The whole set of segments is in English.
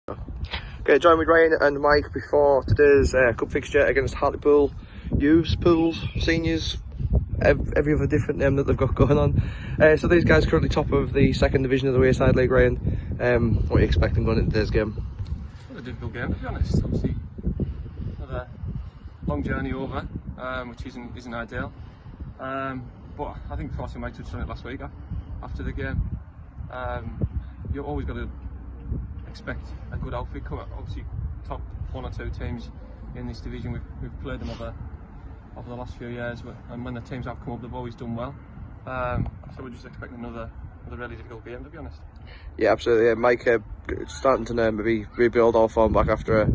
Okay, join with Ryan and Mike before today's cup fixture against Hartlepool. Youths, pools, seniors, every other different name that they've got going on. So these guys are currently top of the second division of the Wayside League. Ryan, what are you expecting going into today's game? Well, a difficult game, to be honest. Obviously, another long journey over, which isn't ideal. But I think Frosty might touched on it last week after the game. You've always got to expect a good outfit. Obviously, top one or two teams in this division. We've played them over the last few years, and when the teams have come up, they've always done well. So we're just expecting another really difficult game, to be honest. Yeah, absolutely. Yeah, Mike, starting to maybe rebuild our form back after a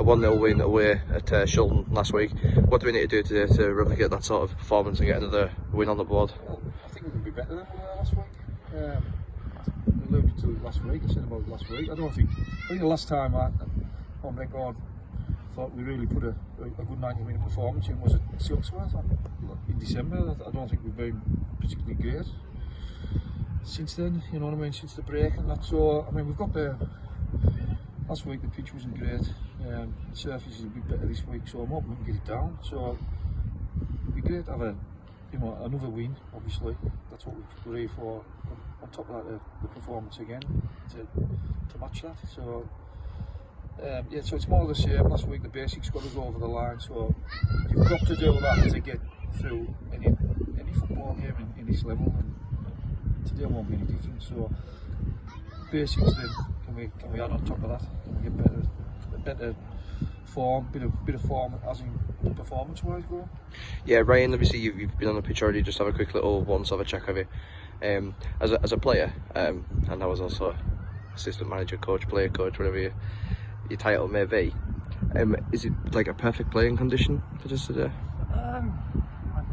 1-0 win away at Shilton last week. What do we need to do today to replicate that sort of performance and get another win on the board? Well, I think we can be better than last week. I alluded to it last week. I said about it last week. I think the last time on record thought we really put a good 90-minute performance in was at Silksworth in December. I don't think we've been particularly great since then, you know what I mean, since the break and that. So I mean, we've got last week the pitch wasn't great, the surface is a bit better this week, so I'm hoping we can get it down. So it'd be great to have another win, obviously. That's what we're here for. On top of that, the performance again to match that. So yeah, so it's more of the same. Last week the basics got us over the line, so you've got to do that to get through any football game in this level, and today won't be any different. So basics, then can we add on top of that? Can we get better form, bit of form as in performance wise going? Yeah, Ryan, obviously you've been on the pitch already. Just have a quick little once of a check of it. As a player, and I was also assistant manager, coach, player coach, whatever your title may be. Is it like a perfect playing condition for just today?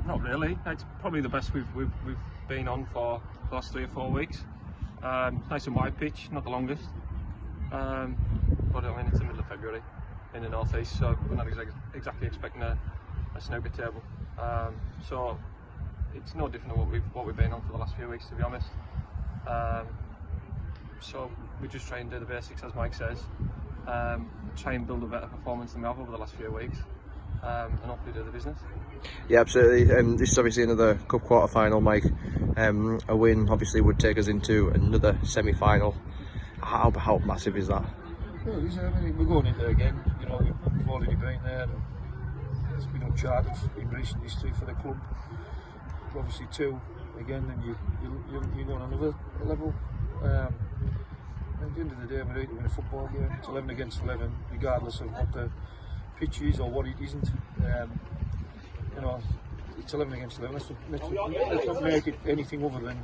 Not really. It's probably the best we've been on for the last 3 or 4 weeks. Nice and wide pitch, not the longest. But I mean, it's the middle of February in the northeast, so we're not exactly expecting a snooker table. So it's no different than what we've been on for the last few weeks, to be honest. So we just try and do the basics, as Mike says. Try and build a better performance than we have over the last few weeks, and hopefully do the business. Yeah, absolutely. This is obviously another cup quarter final, Mike. A win obviously would take us into another semi-final. How massive is that? Well, it is. I mean, we're going in there again. You know, we've already been there. It's been uncharted in recent history for the club. Obviously 2 again, and you go on another level. At the end of the day, we're here to win a football game. It's 11 against 11, regardless of what the pitch is or what it isn't. You know, it's 11 against 11. Let's not make it anything other than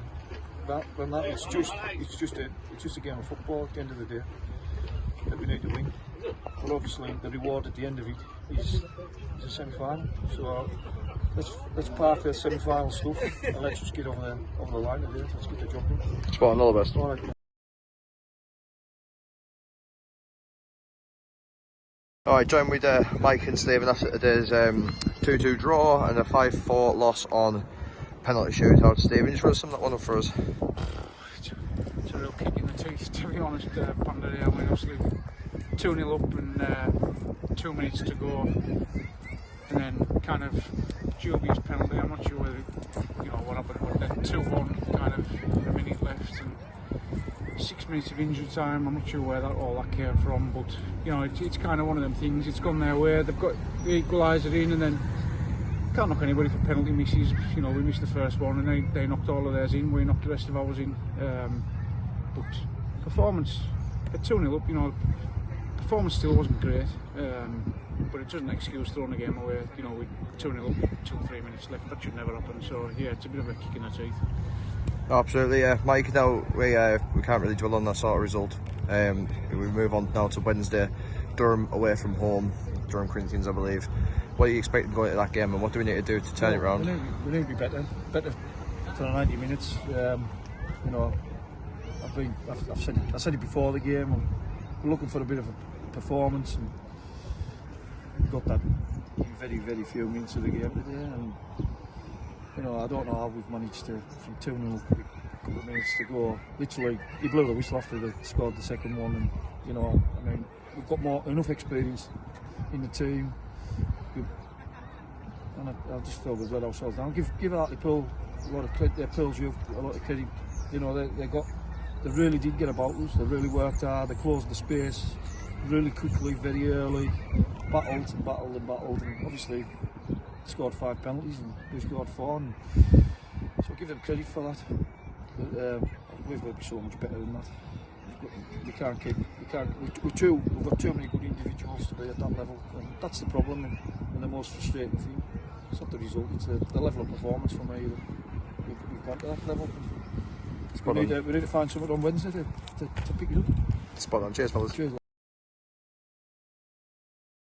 that. It's just a game of football at the end of the day that we need to win. But obviously, the reward at the end of it is a semi-final. So let's park the semi-final stuff and let's just get over the line today. Let's get the job done. Spot on, all the best. All right. Alright, join with Mike and Stephen after today's 2-2 draw and a 5-4 loss on penalty shootout. Stephen, just run some of that one up for us. It's a real kick in the teeth, to be honest, Panda. I mean, obviously 2-0 up and 2 minutes to go, and then kind of dubious penalty. I'm not sure whether, you know, what happened, but then 2-1, kind of a minute left, and 6 minutes of injury time. I'm not sure where all that came from, but you know, it's kind of one of them things. It's gone their way. They've got the equaliser in, and then can't knock anybody for penalty misses. You know, we missed the first one, and they knocked all of theirs in. We knocked the rest of ours in. But performance at 2-0 up, you know, performance still wasn't great. But it doesn't excuse throwing the game away. You know, with 2-0 up, 2 or 3 minutes left, that should never happen. So yeah, it's a bit of a kick in the teeth. Absolutely, yeah. Mike, now we can't really dwell on that sort of result. We move on now to Wednesday, Durham away from home, Durham Corinthians, I believe. What are you expecting going into that game, and what do we need to do to turn it around? We need to be better for the 90 minutes. You know, I said it before the game. I'm looking for a bit of a performance, and we got that in very few minutes of the game today. And you know, I don't know how we've managed to, from 2-0, couple of minutes to go. Literally, he blew the whistle after they scored the second one, and you know, I mean, we've got enough experience in the team. And I just feel we've let ourselves down. Give Hartlepool a lot of credit. They pulled you a lot of credit. You know, they really did get about us. They really worked hard. They closed the space really quickly, very early. Battled and battled and battled, and obviously scored 5 penalties, and we scored 4. And so give them credit for that. But, we've got to be so much better than that. We've got too many good individuals to be at that level, and that's the problem and the most frustrating thing. It's not the result, it's the level of performance for me. We've got to that level. We need to find something on Wednesday to pick it up. Spot on. Cheers, fellas. Cheers.